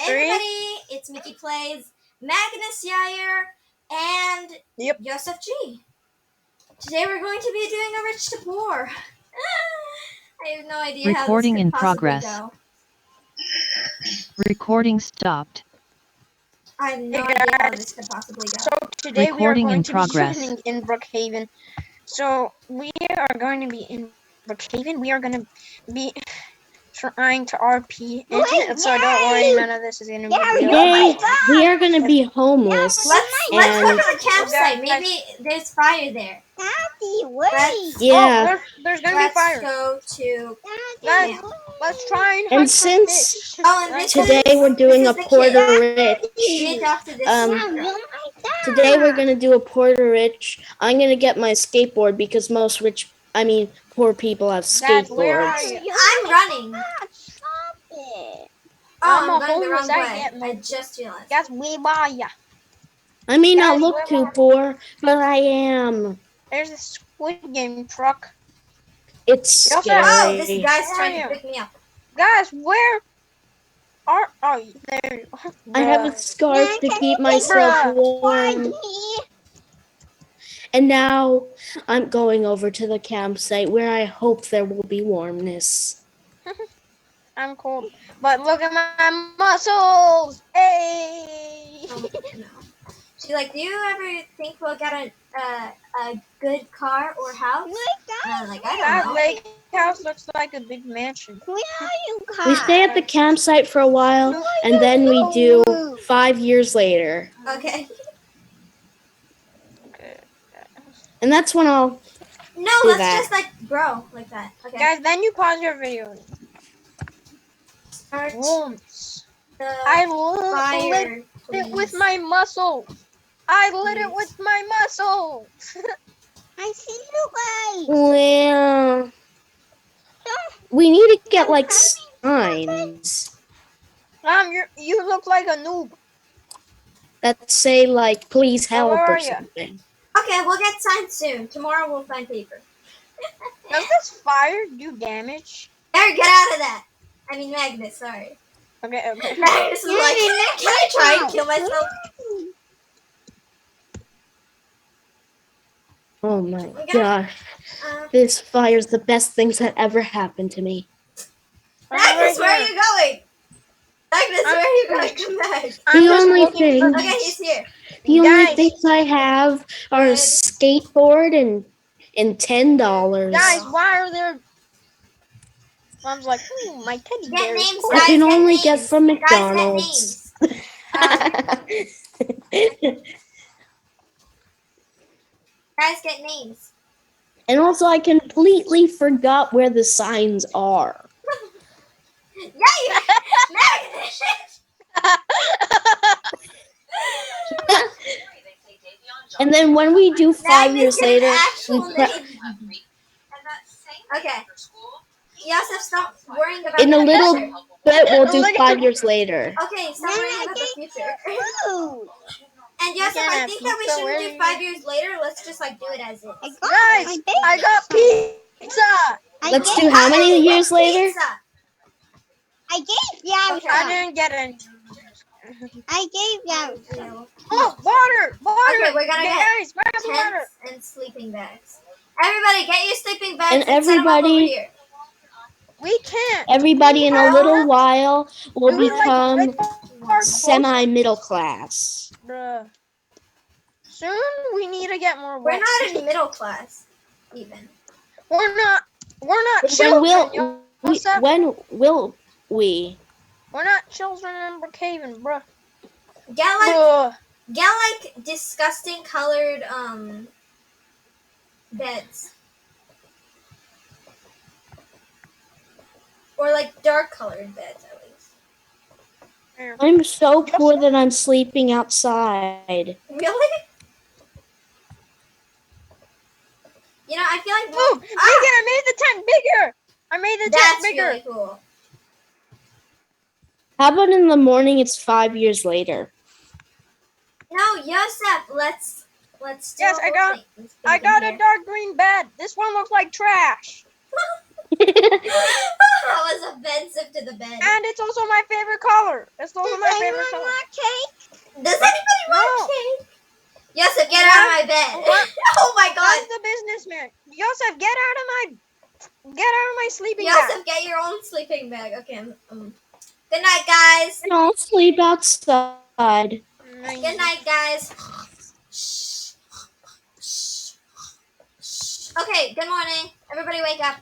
everybody, it's Mickey Plays, Magnus Yair, and Joseph G. Today we're going to be doing a rich to poor. I have no idea Recording how this in could possibly progress. go. Recording stopped. I have no idea how this could possibly go. So today Recording we are in going to progress. be shooting in Brookhaven. So we are going to be in Brookhaven. We are going to be trying to RP into it. So don't worry, none of this is going to be real. Today we are going to be homeless. Let's go to the campsite. Maybe there's fire there. Yeah. There's going to be fire. Let's go to Guys, let's try and hunt And some since fish. and this today is- we're doing this a is the Porter kid. Rich. We adopted this. Today we're going to do a Porter Rich. I'm going to get my skateboard because poor people have Guys, where are skateboards. you? I'm running. I'm I'm a going the wrong homeless, I way. get my- I just realized. Guys, we buy ya. I may not Guys, look where too are- poor, but I am. There's a Squid Game truck. It's You also- Oh, this scary. guy's Where trying are to you? pick me up. Guys, where are you? There you are. I have a scarf to keep myself warm. And now I'm going over to the campsite where I hope there will be warmness. I'm cold. But look at my muscles! Hey! Oh, no. She's like, do you ever think we'll get a good car or house? And I'm like, I That don't know. lake house looks like a big mansion. We stay at the campsite for a while, and then we do 5 years later. Okay. Okay. And that's when I'll... No, Do let's that. just like grow like that. Okay. Guys, then you pause your video. Start Once. the I lit fire, it with please. my muscles. I lit it with my muscles. I see you guys. Well... We need to get, like, signs You look like a noob. that say, like, please Well, help where or are ya? something. Okay, we'll get signs soon. Tomorrow we'll find paper. Does this fire do damage? There, get out of that. I mean, Magnus, sorry. Okay. Magnus is like, can I try and kill myself? Oh my gonna- gosh. This fire's the best things that ever happened to me. Magnus, Right where are here. you going? Magnus, where are you going? Come back. I'm The just only looking thing- for Okay, he's here. The only Guys. things I have are a Good. skateboard and $10. Guys, why are there? Mom's like, ooh, my teddy Get bear is names, cool. I can Guys, get only get names. from Guys, McDonald's. Guys, get names. And also, I completely forgot where the signs are. Yeah, you, Magnus. And then when we do 5 years Magnus, get later, an we actual name. Okay. Yosef, stop worrying about in a the little future. bit we'll do 5 years later. Okay, stop worrying about the future. Food. And Yosef, can I have think that we pizza shouldn't do where 5 years later. Let's just like do it as is. Guys, I got pizza. Let's do how many years later? Pizza. I gave you Okay. I didn't get any. I gave you Oh, water! Okay, we're gonna get Guys, grab the water. Tents and sleeping bags. Everybody, get your sleeping bags And set 'em up over everybody- here. We can't. Everybody in a little while will Do we, like, become rip our clothes? semi-middle class. Bruh. Soon we need to get more We're wet. not in middle class, even. We're not When children. will What's up? when will we? We're not children in Brookhaven, bruh. Get like disgusting colored beds. Or like dark colored beds at least. I'm so poor that I'm sleeping outside. Really? You know, I feel like Boom! Megan, I made the tent bigger! I made the tent that's bigger! really cool. How about in the morning? It's 5 years later. No, Yosef, let's do Yes, a I got- whole thing. I got a Here. dark green bed. This one looks like trash. That was offensive to the bed. And it's also my favorite color. It's those are Does my favorite anyone colors. want cake? Does anybody No. want cake? Yosef, get out of my bed. What? Oh my I'm god. the businessman. Yosef, get out of my sleeping bag. Yosef, get your own sleeping bag. Okay. Good night, guys. And I'll sleep outside. Good night, guys. Shh. Shh. Shh. Okay, good morning. Everybody wake up.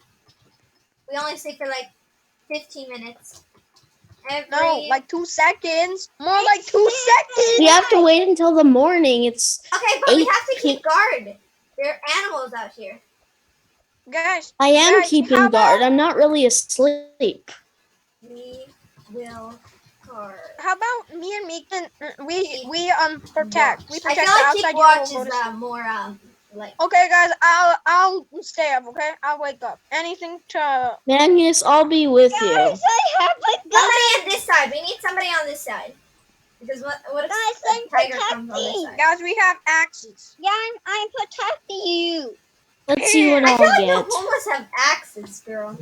We only sleep for like 15 minutes. No, like 2 seconds. More like 2 seconds. We have to wait until the morning. It's Okay, but we 8 have to keep guard. There are animals out here. Guys, I am guys, keeping how guard. about- I'm not really asleep. We will guard. How about me and Meekman? We protect. We I protect feel the like outside. keep You watch will go to is sleep. more like. Okay, guys, I'll stay up. Okay, I'll wake up. Anything to Magnus, I'll be with you. Guys, I have a gun. Somebody on this side. We need somebody on this side. Because what if Guys, a I'm tiger comes on this protecting. side? guys, we have axes. Yeah, I'm protecting you. Let's see what I feel I'll like get. the homeless have axes, girl.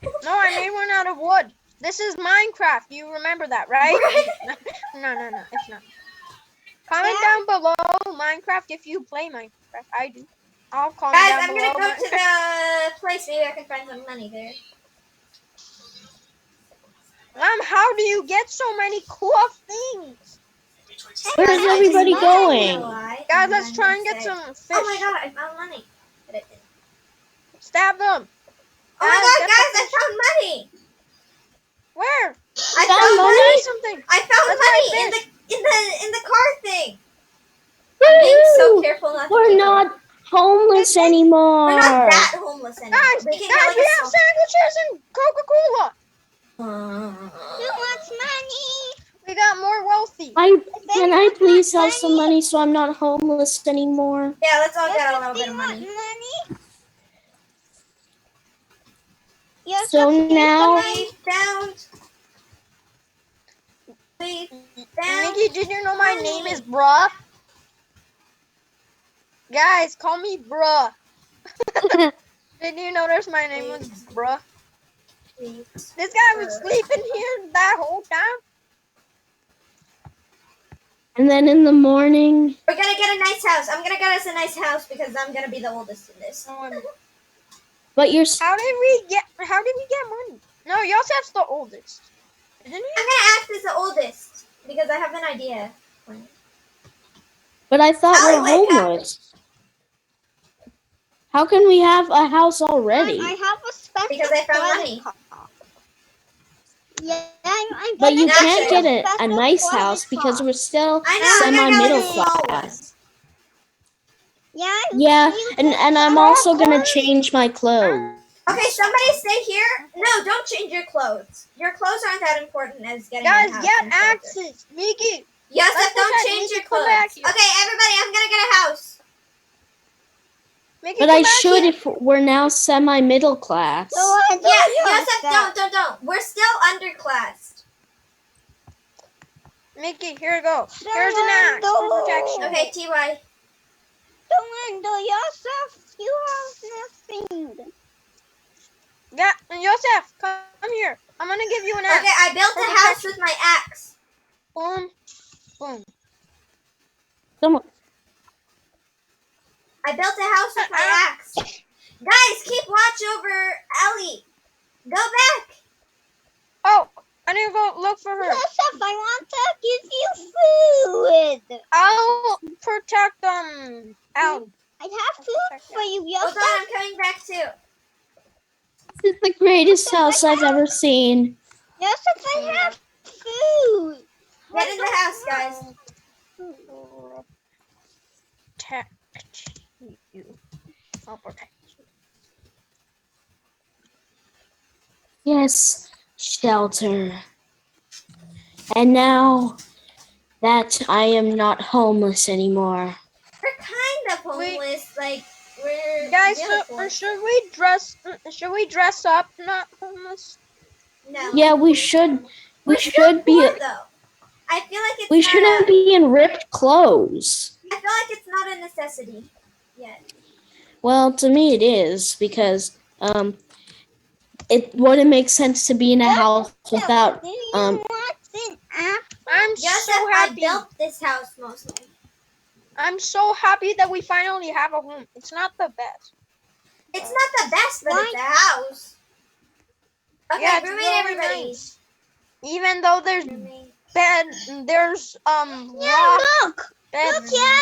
No, I made one out of wood. This is Minecraft. You remember that, right? No, it's not. Comment down below Minecraft if you play Minecraft. I do. I'll comment Guys, down I'm below. gonna go to the place. Maybe I can find some money there. How do you get so many cool things? Where's Guys, I everybody just wanted to going? lie, Guys, and let's then try and say, get some fish. Oh my god, I found money. Stab them. Oh my god, get the guys, I fish. found money. Where? I found found money? money. Something. I found That's money my in the car thing. I'm being so Woo! careful not to We're kick not them. homeless We're anymore. not that homeless anymore. Guys, We can guys, get we like have sandwiches and Coca-Cola. Who wants money? We got more wealthy. Can I please have some money so I'm not homeless anymore? Yeah, let's all Yes, get a if little they bit of want money. money. Yes, So if they now- want We found. We found. Nikki, did you know my name is Bruh? Guys, call me Bruh. Did you notice my name was Bruh? This guy was sleeping here that whole time. And then in the morning, We're gonna get a nice house. I'm gonna get us a nice house because I'm gonna be the oldest in this. but you're How did we get money? No, Yosef's the oldest. Isn't he? I'm gonna act as the oldest because I have an idea. But I thought Allie, we're wake up. homeless. How can we have a house already? I have a special Because I found credit money. card. Yeah, I'm But you gonna can't Actually, get a special nice credit house because card. we're still I know. I'm gonna semi-middle get like a small one. class. Yeah. Yeah, you and can I'm borrow also gonna clothes. change my clothes. Okay, somebody stay here. No, don't change your clothes. Your clothes aren't that important as getting Guys, a house get and shelter. axes. Miki. Yes, Let's don't protect change Nikki, your come back clothes. here. Okay, everybody, I'm gonna get a house. Miki, But come I back should here. if we're now semi-middle class. So I don't Yes, want Yosef, that. don't. We're still underclassed. Miki, here you go. Here's an axe for protection. Okay, TY. Don't do yourself. You have nothing. Yeah, Yosef, come here. I'm gonna give you an axe. Okay, I built For a house protection. with my axe. Boom, boom. Someone, I built a house with my axe. Guys, keep watch over Ellie. Go back. Oh, I need to go look for her. Joseph, I want to give you food. I'll protect Al. I have food for you, Hold Joseph. on, I'm coming back too. this is the greatest house I've ever seen. Joseph, I have food. Get in the house, guys. Protect you. I'll protect you. Yes, shelter. And now that I am not homeless anymore. We're kind of homeless. Like we're Guys, beautiful. should we dress up? Not homeless. No. Yeah, we should. We We're should still be. poor, though. I feel like it's We not shouldn't be in ripped clothes. I feel like it's not a necessity yet. Well, to me it is because it wouldn't make sense to be in a house without Do you want an Joseph, so I happy. built this house mostly. I'm so happy that we finally have a home. It's not the best. It's not the best, but it's a house. Okay, Yeah, it's roommate really everybody. nice. Even though there's Roommate. bed, there's Yeah, rock look. bed. Look, yeah.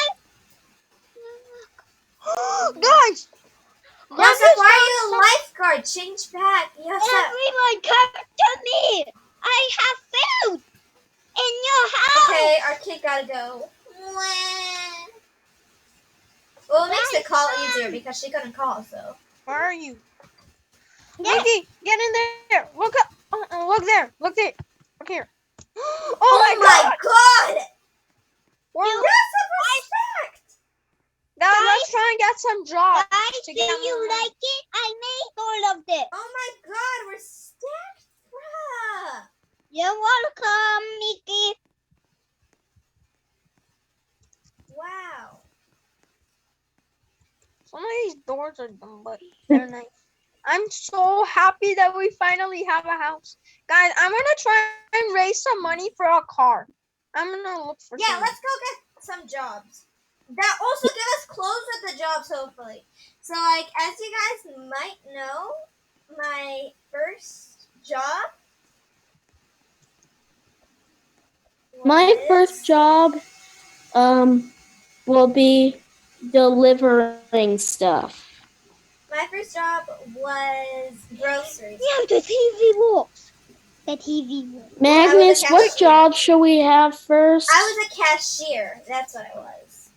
Guys, Joseph, why are you a lifeguard? Change back. Joseph. everyone come to me. I have food in your house. Okay, our kid gotta go. Well, it makes the call easier because she couldn't call, so. Where are you? Yeah. Mikey, get in there. Look up. Look there. Look there. Look here. Oh my god! We're, Joseph, respect! guys, let's try and get some jobs. Guys, to do get you more money. like it? I made all of this. Oh my god, we're stacked, bruh! You're welcome, Mickey. Wow. Some of these doors are dumb, but they're nice. I'm so happy that we finally have a house. Guys, I'm going to try and raise some money for a car. I'm going to look for Yeah, some. let's go get some jobs. That also give us clothes at the jobs, hopefully. So, like, as you guys might know, my first job My first job will be delivering stuff. My first job was groceries. Yeah, the TV works. The TV works. Magnus, what job should we have first? I was a cashier. That's what I was.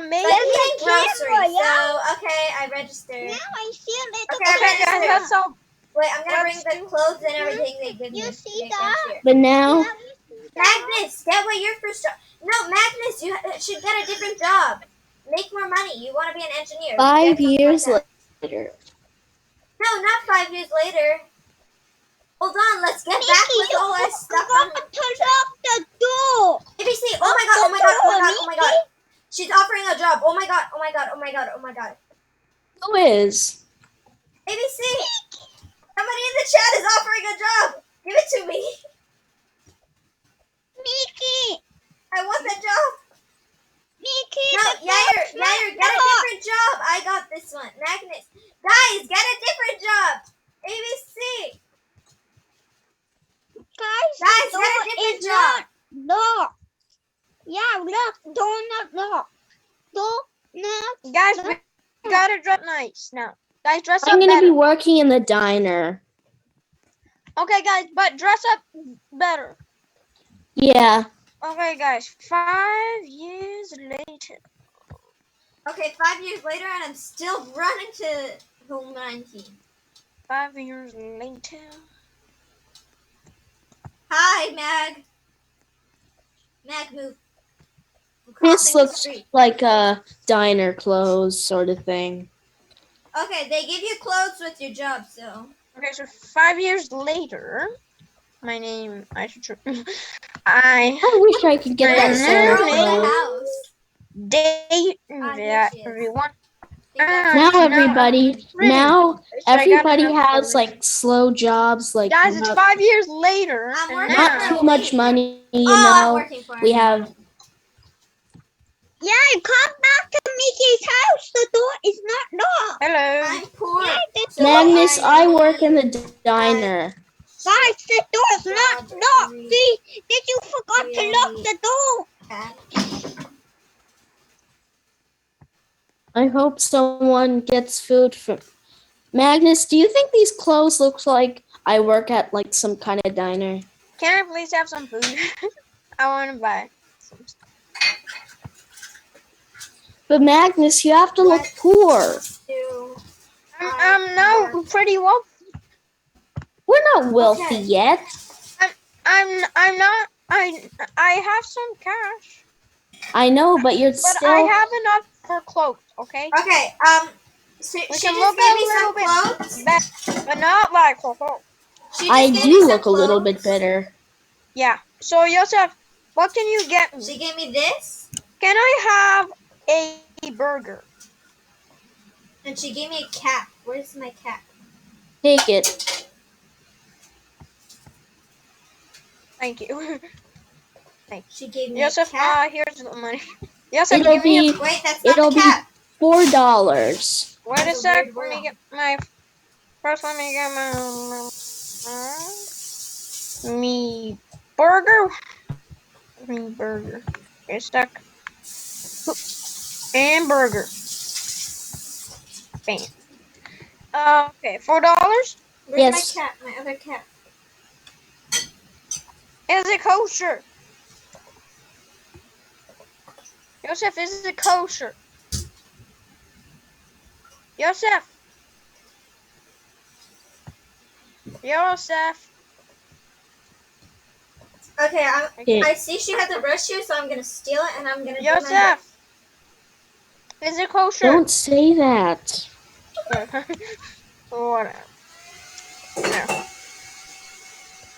Maybe. But eating groceries. camera, yeah. So, okay, I registered. Now I see a little Okay, Okay, guys, let's all. Wait, I'm gonna bring Let's the do- clothes and everything they give me. You to see be a that? cashier. But now, Magnus, get what your first job. No, Magnus, you should get a different job. Make more money. You want to be an engineer. 5 Get something years like that. later. No, not 5 years later. Hold on, let's get back with all our stuff. to lock the door. ABC, oh my god, oh my god, oh my god, oh my god. She's offering a job. Oh my god, oh my god, oh my god, oh my god. Who is? ABC, somebody in the chat is offering a job. Give it to me. Mickey, I want the job. Mickey, No, the Yair, door's Yair, not get a locked. different job. I got this one. Magnus. Guys, get a different job. ABC. Guys, Guys, the get a door different is job. not locked. Yeah, look, door not locked. Door not. Guys, we got to dress nice now. Guys, dress I'm up gonna better. be working in the diner. Okay, guys, but dress up better. Yeah. Okay, guys, 5 years later. Okay, 5 years later, and I'm still running to home 19. 5 years later. Hi, Mag. Mag, move. I'm This crossing the looks street. like a diner clothes sort of thing. Okay, they give you clothes with your job, so. Okay, so 5 years later, my name, I should, I wish I could get Where's that the sort of girl in the clothes. house? date here she is. everyone. Now everybody, now everybody has like slow jobs, like Guys, it's 5 years later. I'm and working now- not too much money, you I'm know. working for We him. have Yeah, come back to Mickey's house. The door is not locked. Hello. I'm poor. Yeah, the So Magnus, I need- work in the diner. Guys, the door's not locked. See, did you forgot to lock the door? I hope someone gets food from Magnus. Do you think these clothes look like I work at like some kind of diner? Can I please have some food? I want to buy some stuff. But Magnus, you have to look poor. I'm now pretty wealthy. We're not wealthy yet. I'm not. I have some cash, I know, but you're but still. I have enough for clothes. Okay. Okay, so We she can just look gave a me some little bit clothes. better, but not like. She just I gave me do some look a little bit clothes. better. Yeah. So Joseph, what can you get me? She gave me this, Can I have a burger? and she gave me a cap. Where's my cap? Take it. Thank you. She gave me Joseph, a cap. here's the money. Joseph, It'll give me be Wait, that's not the it'll be cap. $4. Wait a That's a sec. weird Let me round. get my. First, let me get me burger. Me burger. Okay, sec. And burger. Bam. Okay, $4. Where's my Yes. cap? My other cap. Is it kosher? Joseph, is it kosher? Joseph. Joseph. Okay, Okay. I see she has a brush here, so I'm gonna steal it and I'm gonna do my bit. Joseph. Is it kosher? Don't say that. Whatever. No.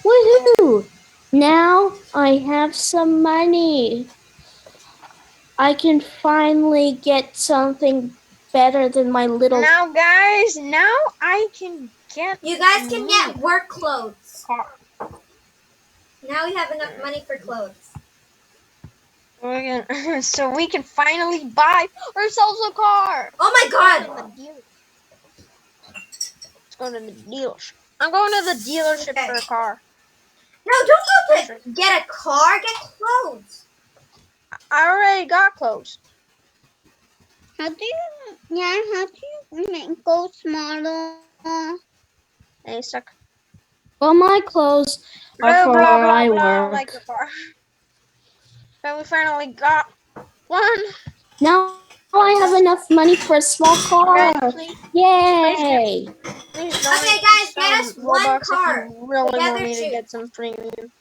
Woohoo! Now I have some money. I can finally get something better than my little Now, guys, now I can get. You guys can me get work clothes. car. Now we have enough money for clothes. So we can finally buy ourselves a car. Oh my god! Let's go to the dealership. I'm going to the dealership Okay. for a car. No, don't go to get a car, get clothes. I already got clothes. How do you make go smaller? Hey, suck. Well, my clothes are Blah, for blah, where blah, I blah, work. like the car. But we finally got one. Now I have enough money for a small car. Guys, please Yay! Please don't Okay, guys, get some us one Robux car. if you really Together, want me to two. get some premium.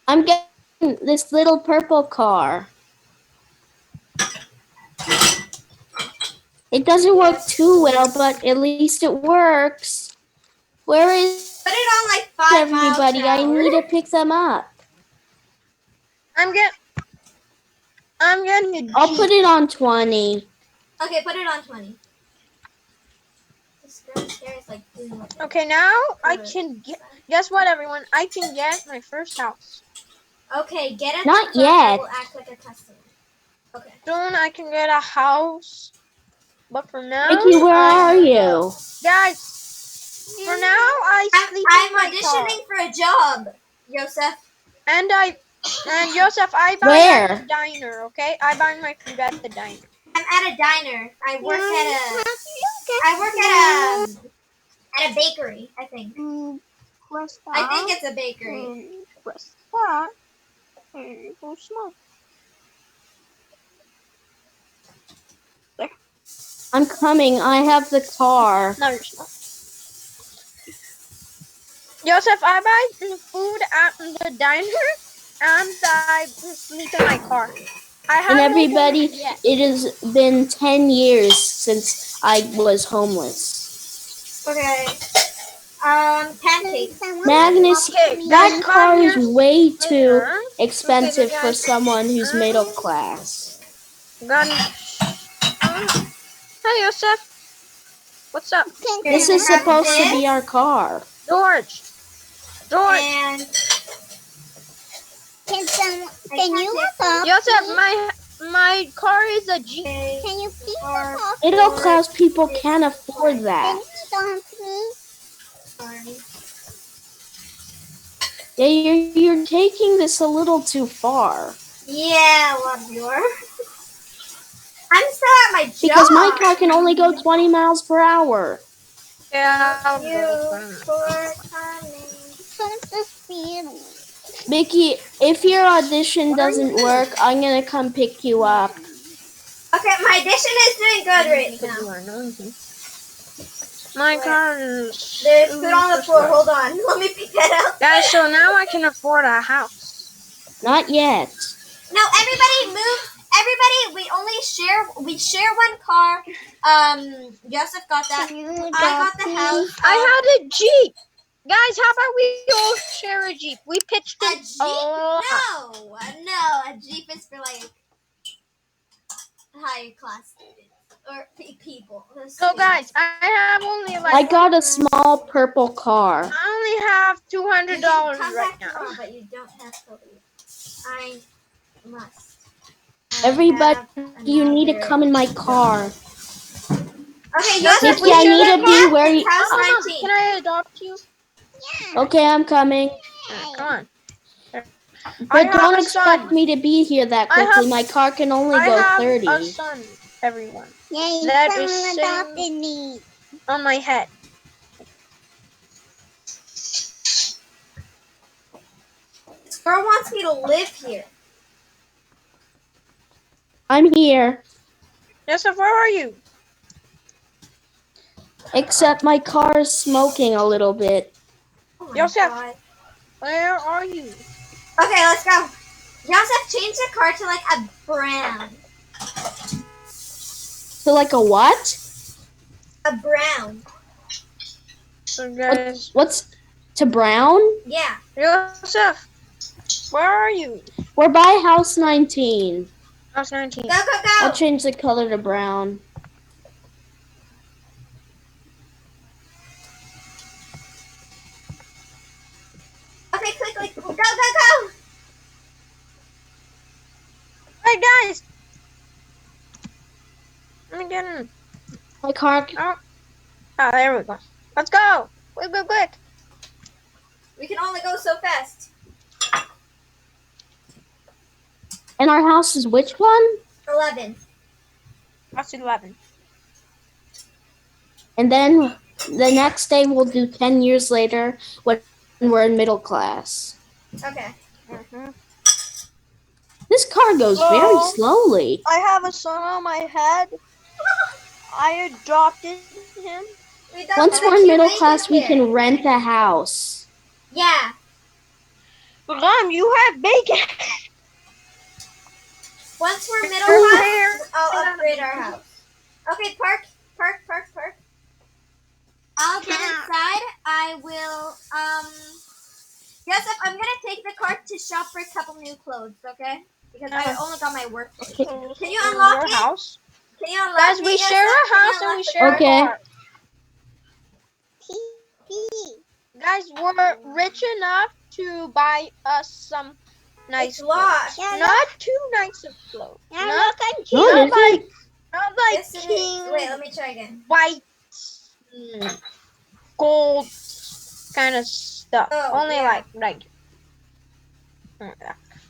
I'm getting this little purple car. It doesn't work too well, but at least it works. Where is Put it on like 5 miles per everybody? I hour. need to pick them up. I'm getting a I'll Jeep. put it on 20. Okay, put it on 20. This girl is like doing what Okay, now I can get. Guess what, everyone? I can get my first house. Okay, get it. Not I yet. will act like a customer. Okay. Soon I can get a house. But for now, Mickey, where are you? guys, for now I sleep I'm in my car. auditioning for a job, Joseph. And Joseph, I buy Where? at the diner, okay? I buy my food at the diner. I'm at a diner. I work at a bakery, I think. I think it's a bakery. Press that. And you go small. I'm coming. I have the car. No, you're small. Joseph, I buy the food at the diner and I sleep in my car. I have And no everybody, food yet. it has been 10 years since I was homeless. Okay. Pancakes. Magnus, Okay, that guys, car come is here. way too Later. expensive Okay, for guys. someone who's middle class. Gun. Hey, Joseph. What's up? This is supposed to be our car. George. And Can you look up? Joseph, my car is a Jeep. Can you please look up? Middle class people can't afford Can that. you stop me? Yeah, you're taking this a little too far. yeah, love you. I'm still at my job. Because my car can only go 20 miles per hour. Yeah, I'll You go. for coming. Don't just feel. Mickey, if your audition doesn't work, I'm gonna come pick you up. Okay, my audition is doing good right now. My car is. There's food on the floor. Hold on. Let me pick that up. Guys, so now I can afford a house. Not yet. No, everybody move. Everybody, we share one car. Joseph got that. I got the house. I had a Jeep. Guys, how about we all share a Jeep? We pitched A it. Jeep? No, a Jeep is for like higher class students or people. So guys, I have only like. I got a small purple car. I only have $200 Come right back now. tomorrow, but you don't have to leave. I must. Everybody, Have you need to another come in my job. car. Okay, Joseph, Joseph, Nikki, we I should need get to be back. where It's you... house Mom, 19. can I adopt you? Yeah. Okay, I'm coming. Come on. I But have don't a expect son. me to be here that quickly. My car can only I go have a 30. son, everyone. Yay, That is someone adopted sitting me. on my head. This girl wants me to live here. I'm here. Joseph, where are you? Except my car is smoking a little bit. Oh my Joseph, god. where are you? Okay, let's go. Joseph, change the car to like a brown. So like a what? A brown. So guys, What's to brown? Yeah. Joseph, where are you? We're by house 19. House 19. Go, go, I'll go. change the color to brown. Okay, quickly. Go, go, go. Hey guys! Let me get in. My car, Oh, there we go. Let's go! Quick, quick, quick! We can only go so fast. and our house is which one? 11. House 11. And then the next day we'll do 10 years later when we're in middle class. Okay. Mm-hmm. This car goes very slowly. I have a son on my head. I adopted him. We adopted Once a we're in cute middle bacon class, we here. can rent a house. Yeah. Mom, you have bacon! Once we're middle You're class, here. I'll upgrade our house. Okay, park. I'll get inside. I will, Joseph, I'm gonna take the cart to shop for a couple new clothes, okay? Because I only got my work clothes. Can you unlock Your it? house? Can you unlock Guys, it, we Joseph? share a Can you house and unlock we the share cart? a Okay. car. Pee. Guys, we're rich enough to buy us some nice It's locked. clothes. Yeah, Not too nice of clothes. Yeah, Not, look, I'm What cute. not is like, it? not like This is, king wait, let me try again. white gold kind of stuff. Oh, Only yeah. like regular.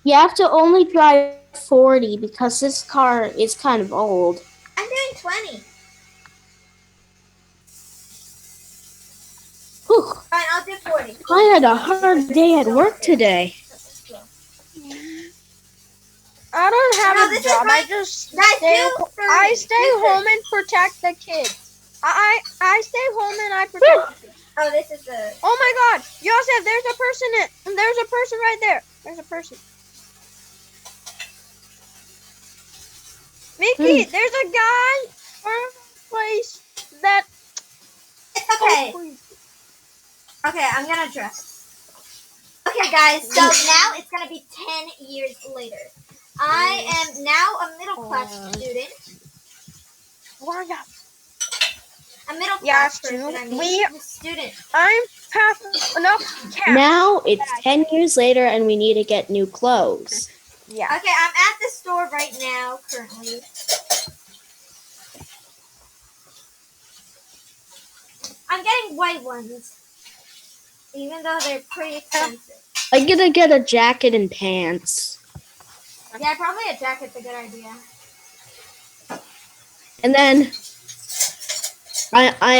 You have to only drive 40 because this car is kind of old. I'm doing 20. Whew. Fine, I'll do 40. I had a hard day at work today. I don't have No, a this is job. my- I just Guys, stay. do 30. I stay Do 30. home and protect the kids. I stay home and I protect the kids. Oh, this is the. Oh my God, Joseph, there's a person there's a person right there. There's a person. Mickey, there's a guy from a place that. It's okay. Okay, I'm gonna dress. Okay, guys, so now it's gonna be 10 years later. I am now a middle class student. Where are you? A middle Yeah, class person, I mean. we- A student. I'm have enough cash. Now it's 10 years later and we need to get new clothes. Yeah. Okay, I'm at the store right now, currently. I'm getting white ones. Even though they're pretty expensive. I'm gonna get a jacket and pants. Yeah, probably a jacket's a good idea. And then I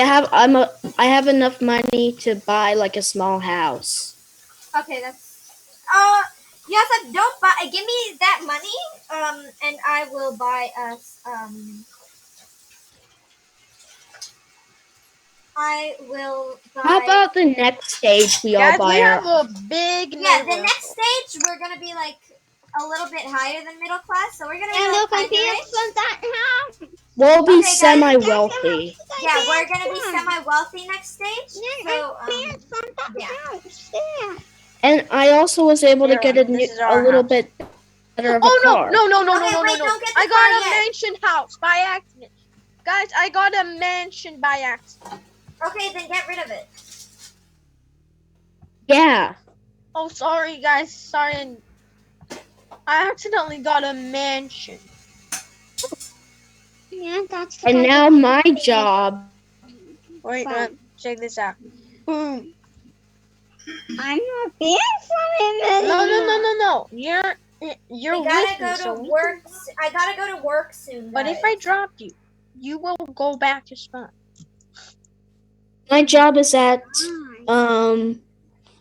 have enough money to buy like a small house. Okay, that's. Yes, don't buy. Give me that money. And I will buy us. I will buy. How about the next stage we all Guys, buy we our... have a big Yeah, the neighborhood. next stage we're gonna be like a little bit higher than middle class, so we're gonna be Yeah, like look, I'm kinda being rich. from that house. We'll be Okay, guys. semi-wealthy. Yeah, we're gonna be semi-wealthy next stage. Yeah, So I'm being from that yeah. house. Yeah. And I also was able to get This is a our little house. bit better of a Oh car. no! Okay, wait, don't get the I car got a yet. mansion house by accident. Guys, I got a mansion by accident. Okay, then get rid of it. Yeah. Oh, sorry, guys. Sorry. I accidentally got a mansion. Yeah, that's And like now my job. Wait, fun. check this out. Boom. I'm not being funny No, no, no, anymore. no, no. You're We with gotta me, go so to we work. can. I gotta go to work soon, But guys. if I drop you, you will go back to spawn. My job is at Fine. um.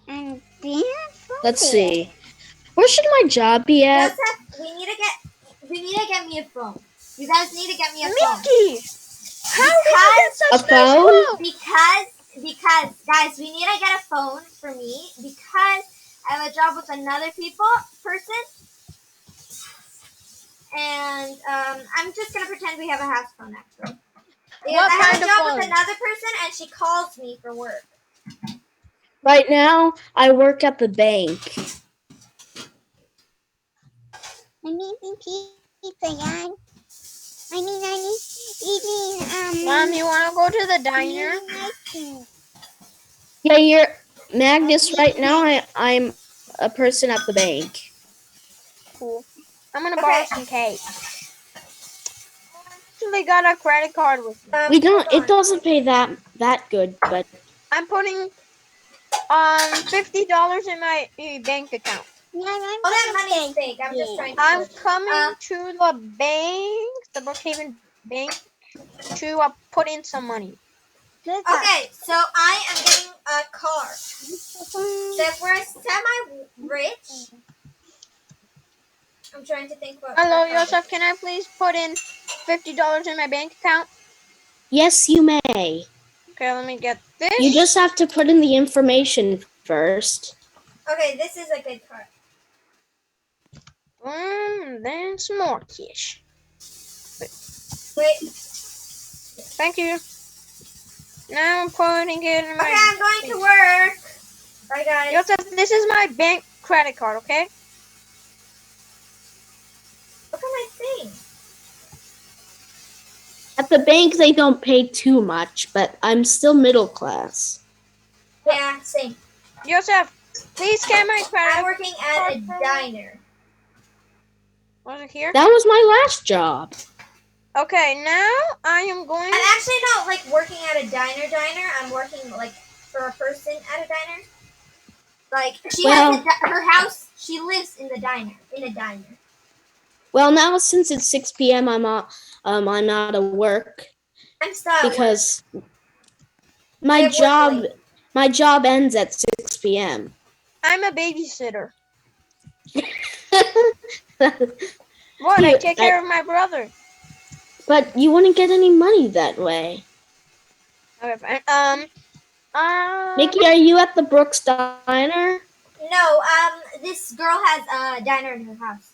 I'm being Let's funny. see. Where should my job be at? Joseph, we need to get me a phone. You guys need to get me a phone. Mickey! How did you get A such nice phone? clothes? Because guys, we need to get a phone for me because I have a job with another person, and I'm just gonna pretend we have a house phone actually. Because What I have kind a of job phone? with another person, and she calls me for work. Right now, I work at the bank. I'm eating pizza, guys. I need eating, Mom, you wanna go to the I'm diner? eating ice cream. Yeah, you're I'm Magnus. Right eating now, ice I'm a person at the bank. Cool. I'm gonna Okay. borrow some cake. Actually got a credit card with me. We don't. Hold It on. doesn't pay that good, but I'm putting $50 in my bank account. Yeah, I'm Oh, that gonna money's stay fake. I'm just here. trying to I'm put. coming to the bank, the Brookhaven Bank, to put in some money. Okay, so I am getting a car. So if we're semi-rich, I'm trying to think what. Hello, car Joseph. Can I please put in $50 in my bank account? yes, you may. Okay, let me get You just this. have to put in the information first. Okay, this is a good car. Then some more cash. Wait. Thank you. Now I'm putting it in Okay, my. I'm going to work. Bye, guys. Joseph, this is my bank credit card, okay? Look at my thing. At the bank, they don't pay too much, but I'm still middle class. Yeah, same. Joseph, please scan my I'm credit working at a diner. Was it here? That was my last job. Okay, now I am going. I'm actually not like working at a diner. I'm working like for a person at a diner. Like she has her house. She lives in a diner. Well, now since it's 6 p.m., I'm out of work I'm still at work. because I have work late. my job ends at 6 p.m. I'm a babysitter. What? I take care of my brother. But you wouldn't get any money that way. Okay, fine. Nikki, are you at the Brooks Diner? No, this girl has a diner in her house.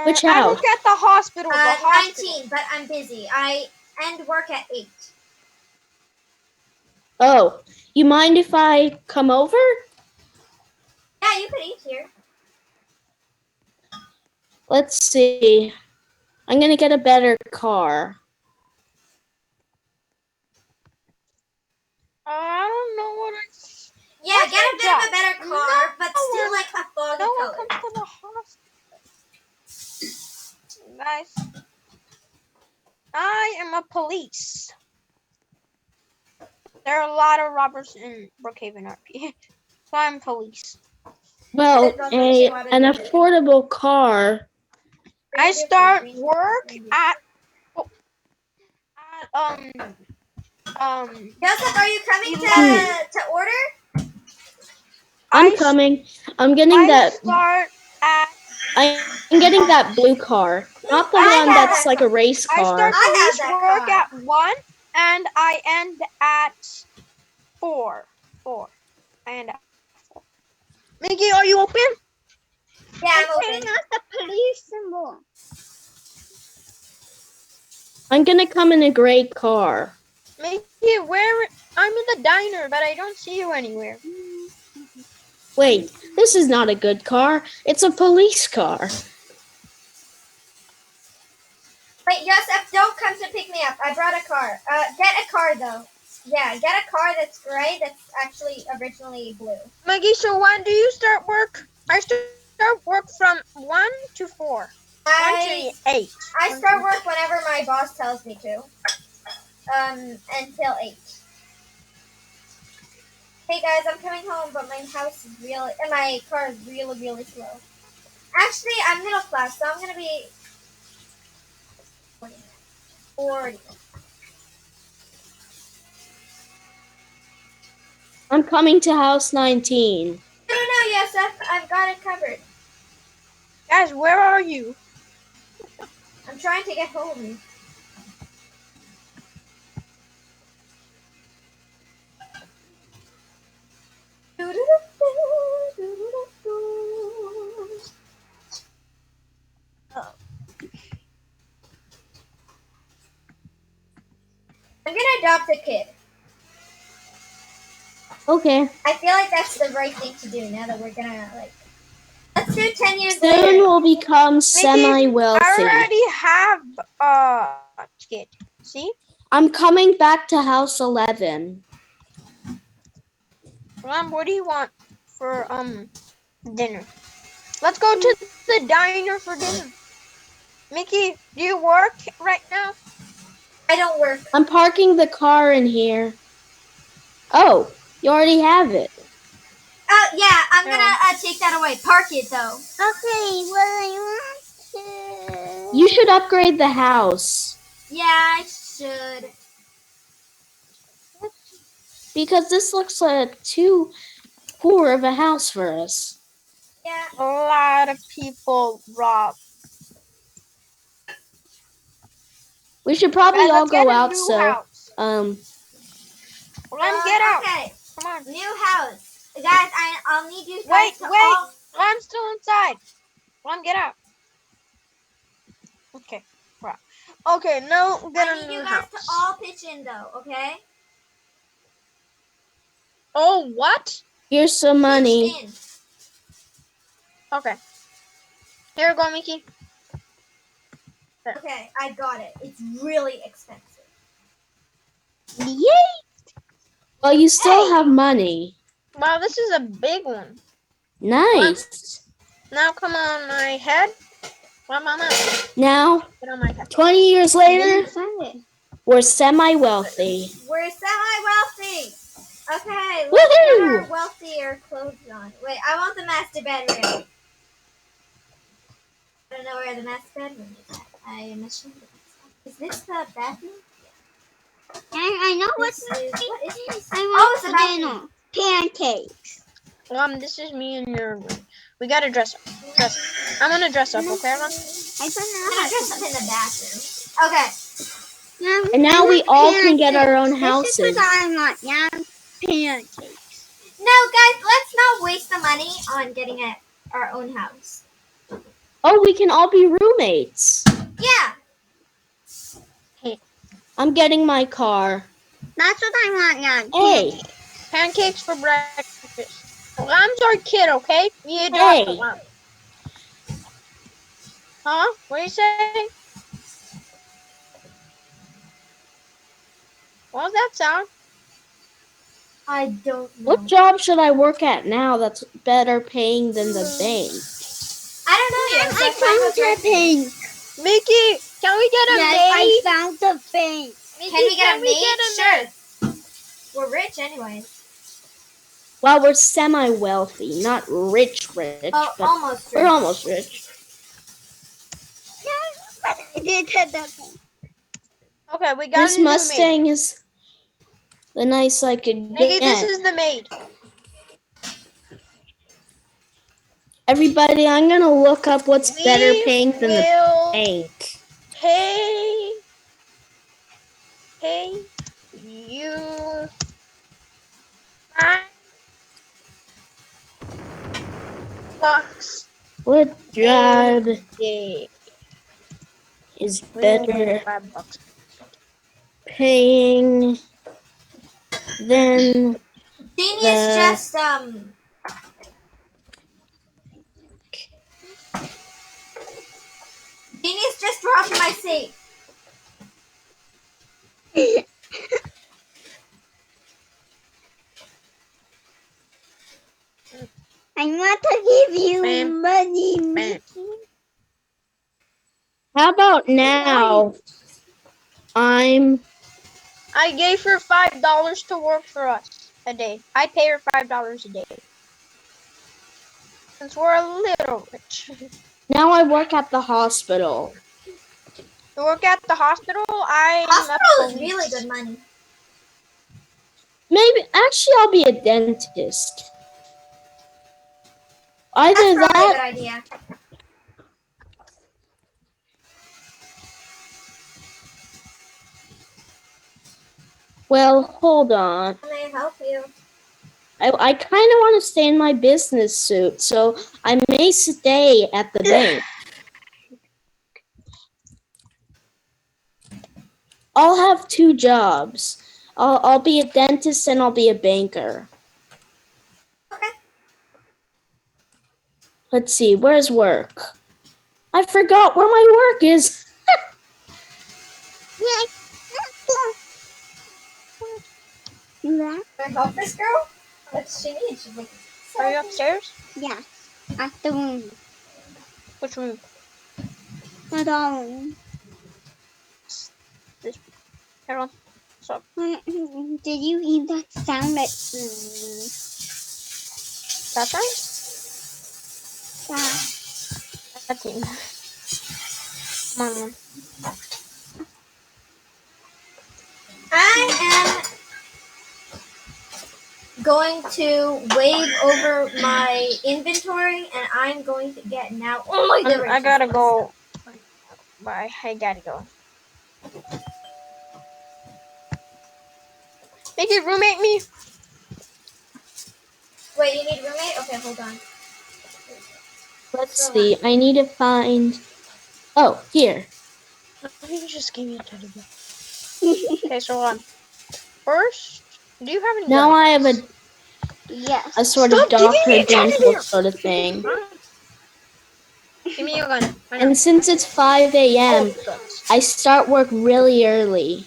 Which I house? work at the hospital. The hospital. 19, but I'm busy. I end work at 8. Oh, you mind if I come over? Yeah, you could eat here. Let's see. I'm gonna get a better car. I don't know what I. Yeah, What's get a my bit job? of a better car, but still like a foggy No one color. comes to the hospital. Guys, I am a police. There are a lot of robbers in Brookhaven RP. So I'm police. Well, an affordable car. I start work at Joseph, are you coming to order? I'm coming. I'm getting I'm getting that blue car, not the one that's like a race car. I start police work at 1 and I end at 4. I end at 4. Mickey, are you open? Yeah, I'm open. Turn off the police symbol. I'm gonna come in a gray car. Mickey, where? I'm in the diner, but I don't see you anywhere. Wait, this is not a good car. It's a police car. Wait, Joseph, don't come to pick me up. I brought a car. Get a car though. Yeah, get a car that's gray. That's actually originally blue. Maggie, so when do you start work? I start work I start work whenever my boss tells me to. Until 8. Hey guys, I'm coming home, but my house is really, and my car is really, really slow. Actually, I'm middle class, so I'm gonna be 40. I'm coming to house 19. No, Yosef, I've got it covered. Guys, where are you? I'm trying to get home. I'm gonna adopt a kid. Okay. I feel like that's the right thing to do now that we're gonna, like, let's do 10 years Soon later. we'll become Mickey, semi-wealthy. I already have a kid. See? I'm coming back to house 11. Mom, what do you want for dinner? Let's go to the diner for dinner. Mickey, do you work right now? I don't work. I'm parking the car in here. Oh, you already have it. Yeah, I'm gonna take that away. Park it though. Okay, well, I want to. You should upgrade the house. Yeah, I should. Because this looks like too poor of a house for us. Yeah. A lot of people rob. We should probably Guys, all let's get go a out, new so house. Get out. Okay. Come on. New house, guys. I'll need you guys Wait, to wait. all. I'm still inside. Get out. Okay. Right. Okay, now get I a need new you guys house. to all pitch in though. Okay. Oh, what? here's some money. Pitch in. Okay. Here you go, Mickey. Okay, I got it. It's really expensive. Yay! Well, you still Hey. have money. Wow, this is a big one. Nice. Now come on my head. Mama. Now, Get on my head. 20 years I later, didn't find it. we're semi-wealthy. We're semi-wealthy. Okay, let's put our Woohoo! wealthier clothes on. Wait, I want the master bedroom. I don't know where the master bedroom is at. I am ashamed of myself. Is this the bathroom? I know This what's is, what is this? I Oh, want it's the banana. bathroom. Pancakes. This is me in your room. We gotta dress up. I'm gonna dress up, okay, Mom? I I'm found gonna dress up in the bathroom. Okay. And now we all can get our own houses. This is what I want. Yeah, pancakes. No, guys, let's not waste the money on getting our own house. Oh, we can all be roommates. Yeah. I'm getting my car. That's what I want. Yeah. Hey. Pancakes for breakfast. Lamb's our kid, okay? We adopt Hey. the lamb. Huh? What are you saying? What was that sound? I don't know. What job should I work at now that's better paying than the bank? I don't know yet. I found the bank. Mickey, can we get a Yes, maid? I found the bank. Mickey, Can we get a maid? Sure. maid? We're rich anyways. Well, we're semi-wealthy, not rich, Oh, but almost rich. we're almost rich. Yes, but I did hit the bank. Okay, we got This a new Mustang is the nice I could maid. Mickey, this get. is the maid. Everybody, I'm gonna look up what's better paying than the will bank. pay you $5 What job a day. is We will pay better $5. paying than Jeannie is just Jeannie's just dropped my safe. I want to give you Bam. money, Bam. Mickey. How about Good morning. now? I gave her $5 to work for us a day. I pay her $5 a day. Since we're a little rich. Now I work at the hospital. To work at the hospital, I'm a Hospital is really police. good money. Maybe actually I'll be a dentist. That's Either probably a that. good idea. Well, hold on. May I help you? I kind of want to stay in my business suit, so I may stay at the bank. I'll have 2 jobs. I'll be a dentist and I'll be a banker. Okay. Let's see, where's work? I forgot where my work is. Can I help this girl? What does she need? She's like, Are you upstairs? Yes, at the room. Which room? The room. This. Everyone. What's up? Did you hear that sound? That That time? yeah. That team. Come on. I am going to wave over my inventory, and I'm going to get now. Oh my god! I gotta go. Bye. I gotta go. Make it roommate me. Wait, you need a roommate? Okay, hold on. Let's see, I need to find... Oh, here. He just gave me a teddy bear. Okay, so first, do you have any Now guns? I have Yes. a sort Stop of giving doctor me a teddy dental bear! sort of thing. Give me your gun. I know. And since it's 5 a.m., guns. I start work really early.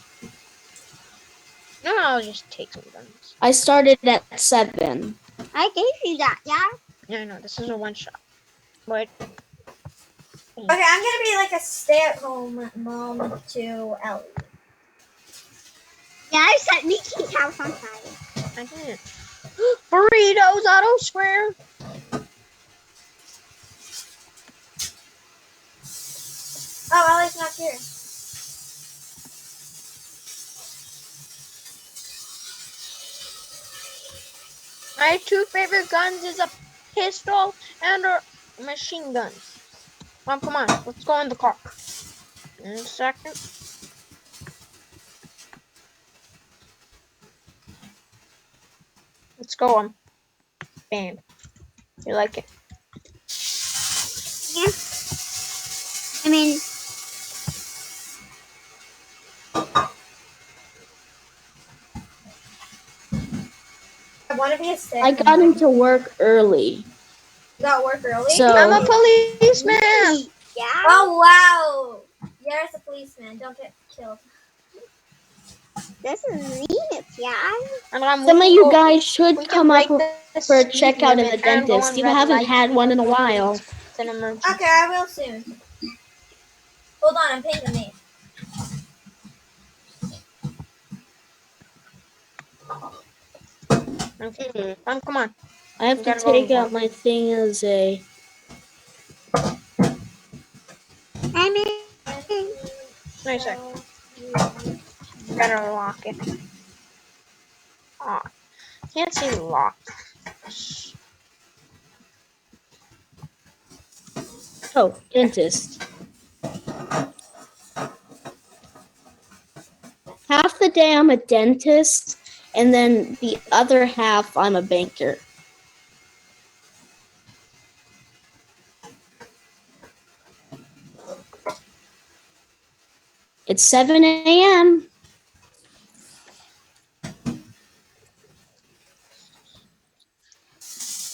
No, I'll just take some guns. I started at 7. I gave you that, yeah? No, this is a one shot. But Okay, I'm gonna be like a stay-at-home mom to Ellie. Yeah, I set Mickey's house on fire. I didn't. Burritos Auto Square. Oh, Ellie's not here. My 2 favorite guns is a pistol and a machine gun. Mom, come on, let's go in the car. In a second. Let's go. Bam. You like it? Yeah. I mean, I want to be a stay. I got into work early. You got work early? So I'm a policeman. yeah. Oh, wow. There's a policeman. Don't get killed. This is neat, yeah. And I'm some of leaving. you guys should We can come up break the for a speed checkout in the limit and go dentist. on You red haven't lights had one in a while. It's an emergency. Okay, I will soon. Hold on, I'm paying the maid. Okay. Come on. I have We to gotta go take in out my thing as a... I mean, Wait a sec. Gotta lock it. Ah, can't see the lock. Oh, dentist. Half the day I'm a dentist, and then the other half I'm a banker. It's 7 a.m.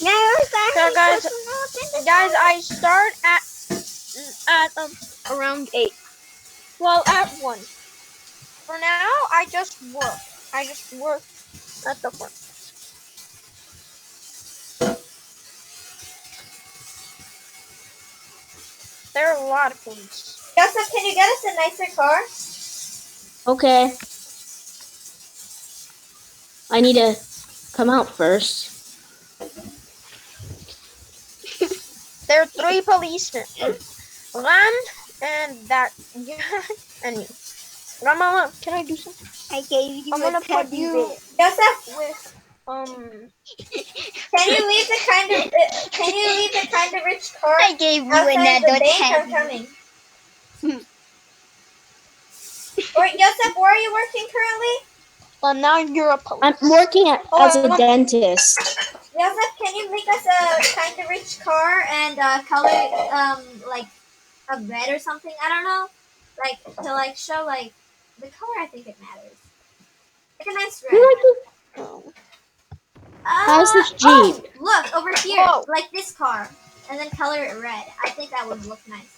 yeah, So guys, I start at around 8. Well, at 1. For now, I just work. I just work at the front. There are a lot of police. Joseph, can you get us a nicer car? Okay. I need to come out first. There are 3 policemen. Ram and that guy and me. Rama, can I do something? I gave you I'm a gonna put teddy you bear. Joseph, with can you leave the kind of rich car I gave you outside the another bank? I'm teddy. coming. Or Joseph, where are you working currently? well, now you're a police. I'm working as a Oh, dentist. Joseph, can you make us a kind of rich car and color like a red or something? I don't know, like to like show like the color. I think it matters. Like a nice red. You like it? How's this Oh, Jeep? look over here, Whoa. like this car, and then color it red. I think that would look nice.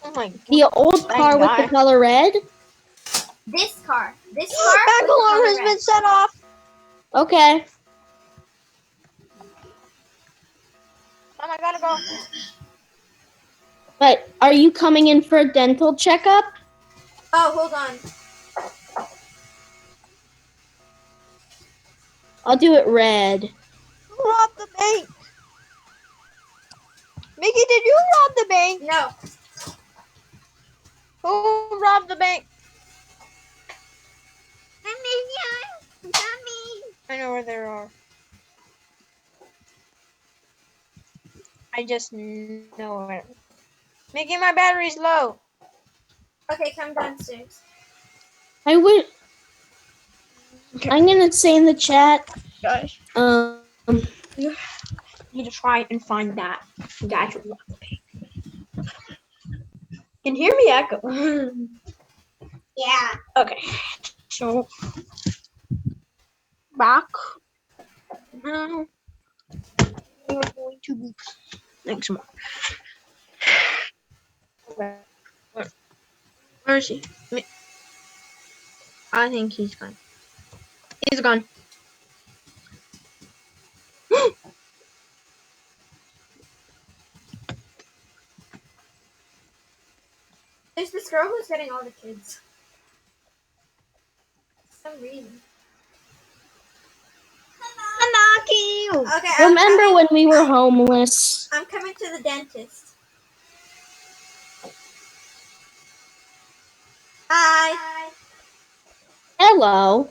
Oh my god. The old car with the color red? This car with Back the alarm color has red. been set off. Okay. I gotta go. But are you coming in for a dental checkup? Oh, hold on. I'll do it red. Who robbed the bank? Mickey, did you rob the bank? No, Who robbed the bank? I'm coming. I know where they are. I just know it. Mickey, my battery's low. okay, come downstairs. I would. I'm gonna say in the chat. Guys, you need to try and find that guy who robbed the bank. Can hear me echo. Yeah. Okay, so back now. We're going to be next more. Where is he? I think he's gone. He's gone. There's this girl who's getting all the kids. For some reason. I'm knocking you. Okay, Remember when we were homeless? I'm coming to the dentist. Hi. Hello.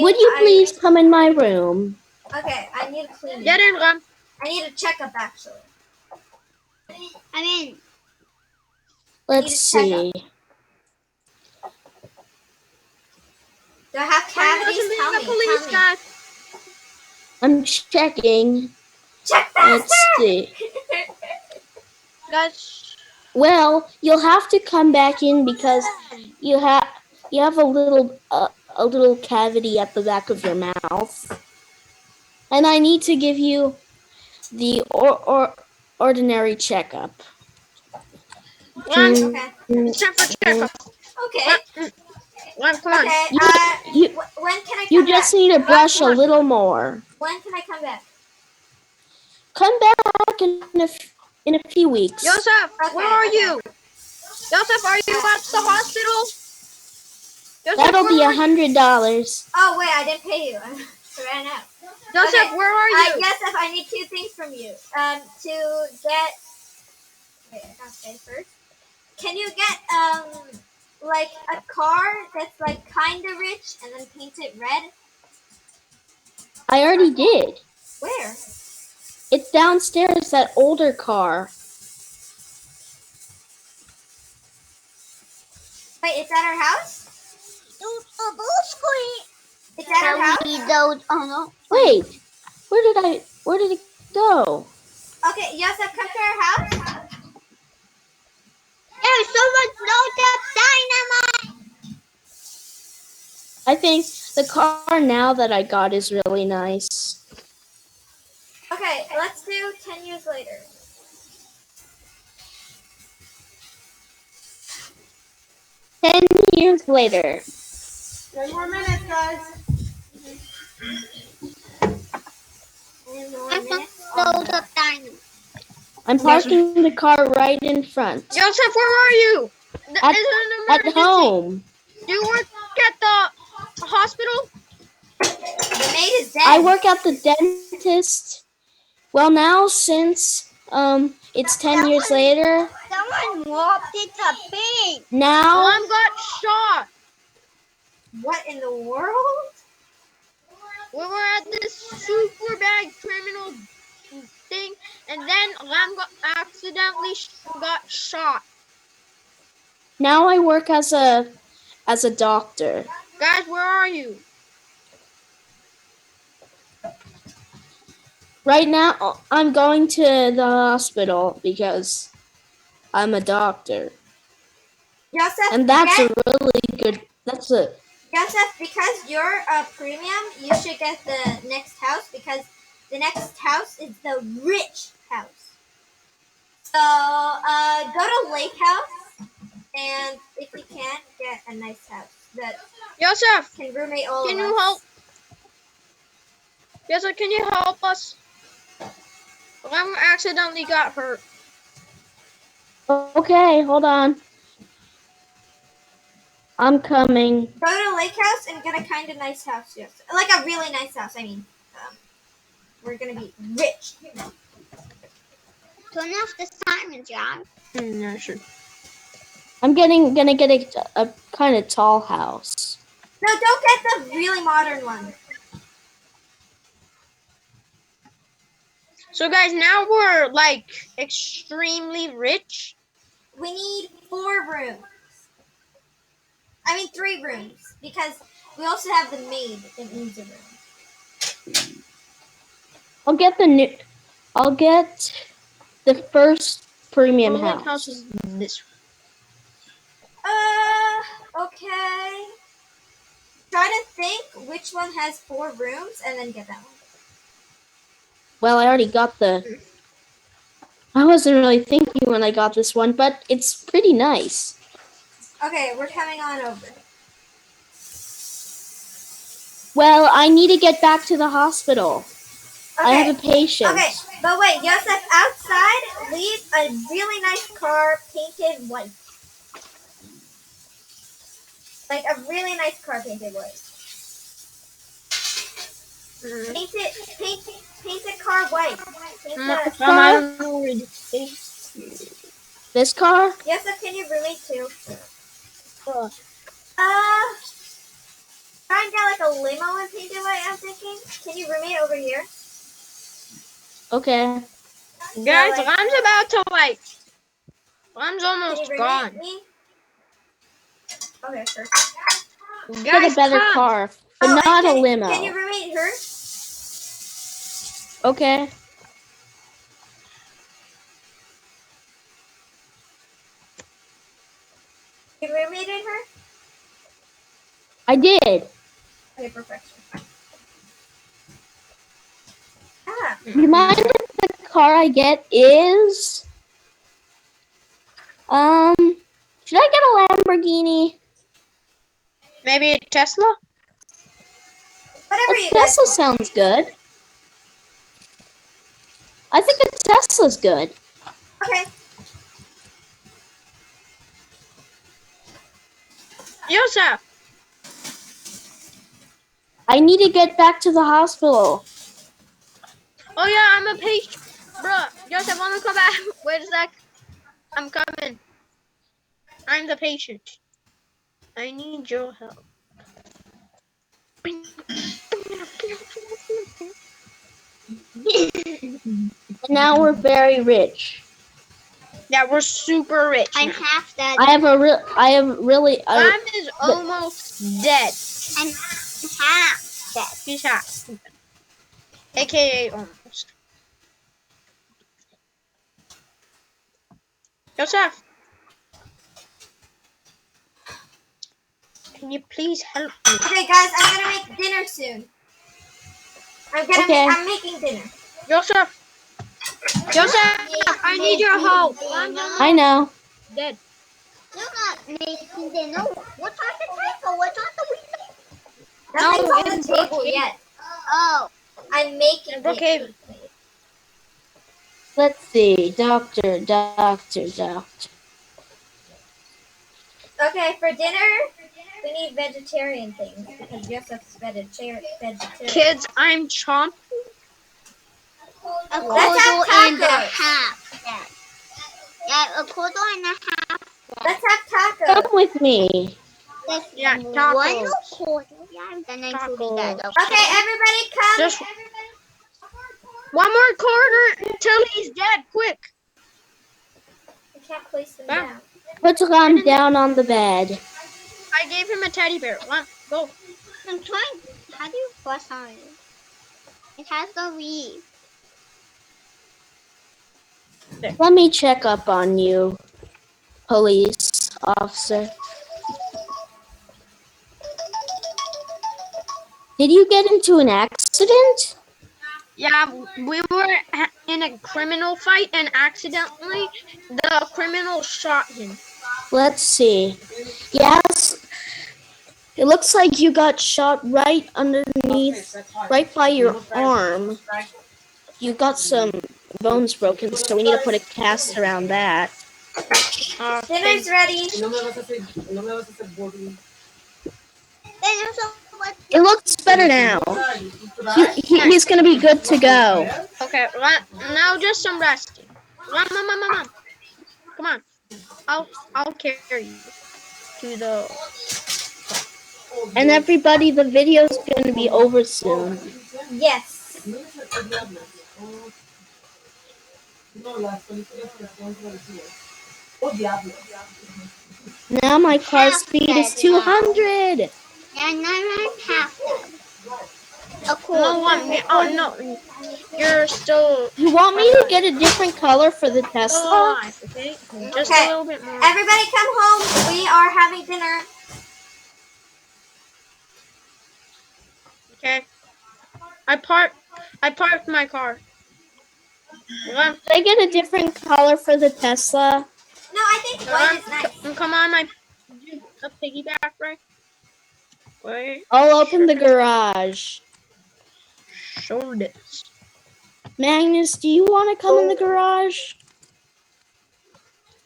Would you please come in my room? Okay, I need a cleaning. Get in, Ram. I need a checkup actually. I'm in. Let's see. Do I have cavities? Tell me. Police guy. I'm checking. Check faster! Let's see. Guys. Well, you'll have to come back in because you have a little cavity at the back of your mouth, and I need to give you the ordinary checkup. Ram, Okay. it's time for checkup. Okay. Ram, come on. Okay. When can I come You just back? need to brush a little more. When can I come back? Come back in a few weeks. Joseph, Okay, where are okay. you? Joseph, are you at the hospital? Joseph, That'll be where are you? $100. Oh wait, I didn't pay you. I ran out. Joseph, Okay. where are you? Joseph, I need 2 things from you. To get. Wait, I gotta say first. Can you get like a car that's like kinda rich and then paint it red? I already did. Where? It's downstairs, that older car. Wait, It's at our house? It's at our house? Those, oh no. Wait, where did it go? Okay, Joseph, come to our house. There's so much loaded up dynamite. I think the car now that I got is really nice. Okay, let's do 10 years later. 10 years later. 10 more minutes, guys. 10 more I'm minutes. loads of dynamite. I'm parking the car right in front. Joseph, where are you? It's an At emergency. home. Do you work at the hospital? The maid is dead. I work at the dentist. Well, now since it's 10 years later. Someone walked into pig. Now Mom got shot. What in the world? We were at this super bad criminal thing, and then Lam accidentally got shot. now I work as a doctor. Guys, where are you? Right now I'm going to the hospital because I'm a doctor. Joseph, And that's a really good. That's a. Joseph, because you're a premium, you should get the next house because the next house is the rich house. So go to Lake House, and if you can't, get a nice house that Joseph, can roommate all can of you us. help? Joseph, can you help us? Lam accidentally got hurt. Okay, hold on. I'm coming. Go to Lake House and get a kind of nice house, yes. Like a really nice house. I mean, we're gonna be rich. Turn off the siren, John. Yeah, sure. I'm gonna get a kind of tall house. No, don't get the really modern one. So guys, now we're like extremely rich. We need 4 rooms. I mean 3 rooms because we also have the maid that needs a room. I'll get the first premium House house. is this. Okay. Try to think which one has 4 rooms and then get that one. Well, I already got the. I wasn't really thinking when I got this one, but it's pretty nice. Okay, we're coming on over. Well, I need to get back to the hospital. Okay. I have a patient. Okay, but wait, Joseph, outside, leave a really nice car painted white. Like a really nice car painted white. Paint the car white. I don't know where this is. This car? Joseph, can you relate too? What? Try and get like a limo and paint it white, I'm thinking. Can you roommate over here? Okay. Guys, like- Lam's about to like. Lam's Can almost you gone. roommate me? Okay, sure. Guys, Get a better come. car, but Oh, not and a limo. Can you roommate her? Okay. You roommated her? I did. Okay, perfection. Ah. You mind if the car I get is should I get a Lamborghini? Maybe a Tesla? Whatever A you guys Tesla want. sounds good. I think a Tesla's good. Okay. Joseph. I need to get back to the hospital. Oh yeah, I'm a patient. Bruh, Joseph, wanna come back? Wait a sec. I'm coming. I'm the patient. I need your help. And now we're very rich. Yeah, we're super rich. I'm now. half dead. I have really. Lam is almost dead. I'm half dead. He's half. AKA almost. Joseph. Can you please help me? Okay, guys, I'm gonna make dinner soon. I'm making dinner. Joseph. Joseph, I need your help. I know. Dead. You're not making dinner. What's on the table? What's on the window? Nothing's No, on the it's table okay. yet. Oh. I'm making Okay. it. Let's see. Doctor. Okay, for dinner, we need vegetarian things because Joseph's vegetarian. Kids, I'm chomping. A Let's have quarter and a tacos. half. Yeah, a quarter and a half. Let's have Come tacos. with me. That's Yeah, one tacos. quarter. Yeah, then I put it that. Tacos. Okay, everybody come. Just one more quarter until he's dead. Quick. We can't place them Bam. down. Put them down on the bed. I gave him a teddy bear. Go. I'm trying. How do you press on it? It has to leave. Let me check up on you, police officer. Did you get into an accident? Yeah, we were in a criminal fight and accidentally the criminal shot him. Let's see. Yes, it looks like you got shot right underneath, right by your arm. You got some bones broken, so we need to put a cast around that. Dinner's ready. It looks better now. He's gonna be good to go. Okay, now just some resting. Mom. Come on. I'll carry you to the. And everybody, the video's gonna be over soon. Yes. Now my car speed is 200. And I'm half that. A No, no. You're still. You want me to get a different color for the Tesla? Alive, okay? Just a little bit more. Everybody come home. We are having dinner. Okay. I parked my car. Can I get a different color for the Tesla? No, I think white is nice. Come on, a piggyback, right? Wait. I'll open the garage. Sure this. Magnus, do you want to come in the garage?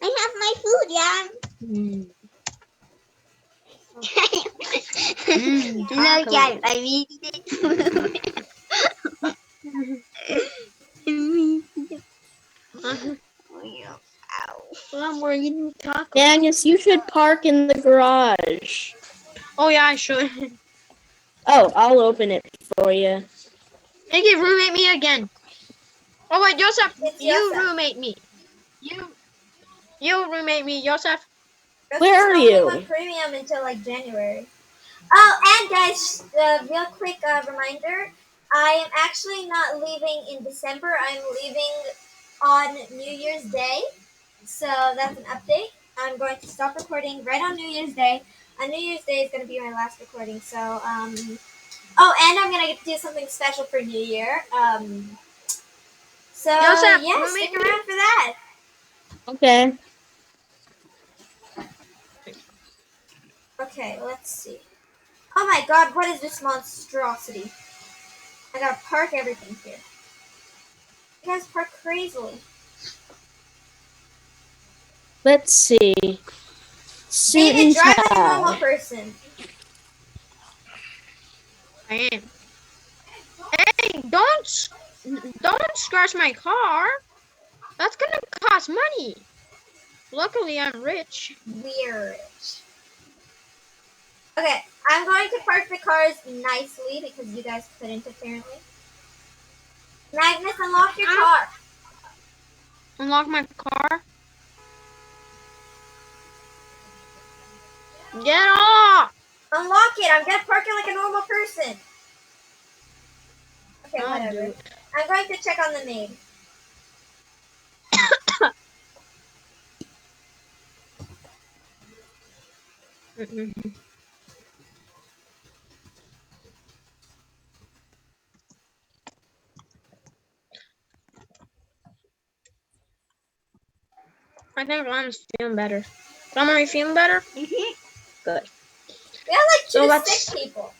I have my food, yeah. Look at I mean Magnus, you should park in the garage. Oh yeah, I should. Oh, I'll open it for you. Thank you, roommate me again. Oh wait, Joseph, you Joseph. roommate me. You roommate me, Joseph. Where are you? On premium until like January. Oh, and guys, real quick reminder: I am actually not leaving in December. I'm leaving on New Year's Day, so that's an update. I'm going to stop recording right on New Year's Day. On New Year's Day is going to be my last recording. So, oh, and I'm going to do something special for New Year. So Joseph, yeah, stick around for that. Okay. Okay, let's see. Oh my god, what is this monstrosity? I gotta park everything here. You guys park crazily. Let's see. Suit David, and drive like a normal tie. person. I am. Hey, don't scratch my car. That's gonna cost money. Luckily, I'm rich. We're rich. Okay, I'm going to park the cars nicely because you guys couldn't apparently. Magnus, unlock your car. Unlock my car. Get off! Unlock it. I'm gonna park it like a normal person. Okay, I'll whatever. do I'm going to check on the maid. I think Mom's feeling better. Mom, are you feeling better? Mm-hmm. Good. We have like So two let's- sick people.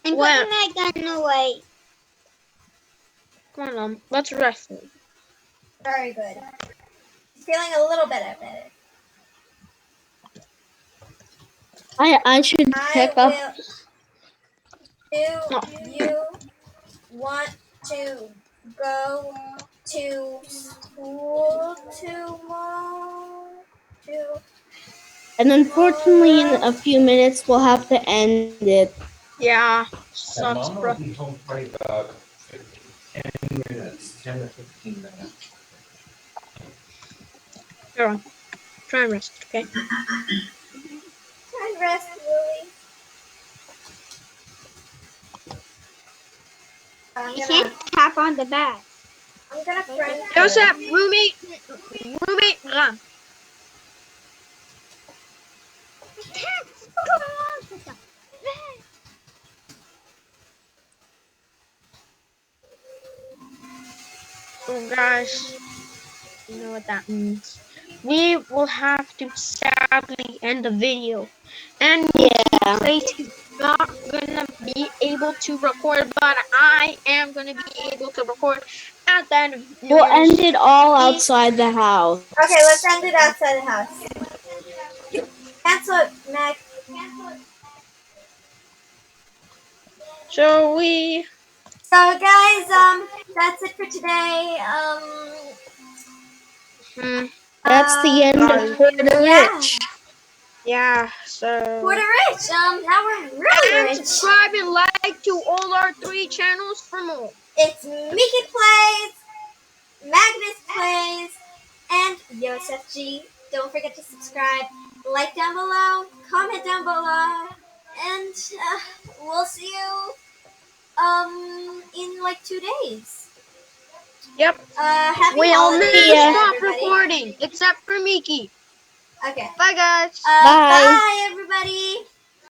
I'm Well- putting my gun away. Come on, let's rest. Very good. Feeling a little better. I should I pick up. will. Do you want to go to school tomorrow? And unfortunately, in a few minutes, we'll have to end it. Yeah, sucks, bro. Mom will be home probably about 10 minutes, 10 to 15 minutes. Here on. Try and rest, okay? Try and rest, Lily. You can't tap on the back. I'm gonna friend Joseph, her. roommate, run. So guys, you know what that means. We will have to sadly end the video. And Yeah. Place is not gonna be able to record, but I am gonna be able to record at the end of New We'll Year's. end it all outside the house. Okay, let's end it outside the house. Cancel it, Meg. So we So guys, that's it for today. That's the end of Puerto Yeah. Rich. yeah, so Puerto Rich. Now we're really and rich. subscribe and like to all our 3 channels for more. It's Mickey Plays, Magnus Plays, and Yosef G. Don't forget to subscribe, like down below, comment down below, and we'll see you in like 2 days. Yep. Happy We'll holidays, never stop everybody. recording except for Miki. Okay. Bye guys. Bye. Bye.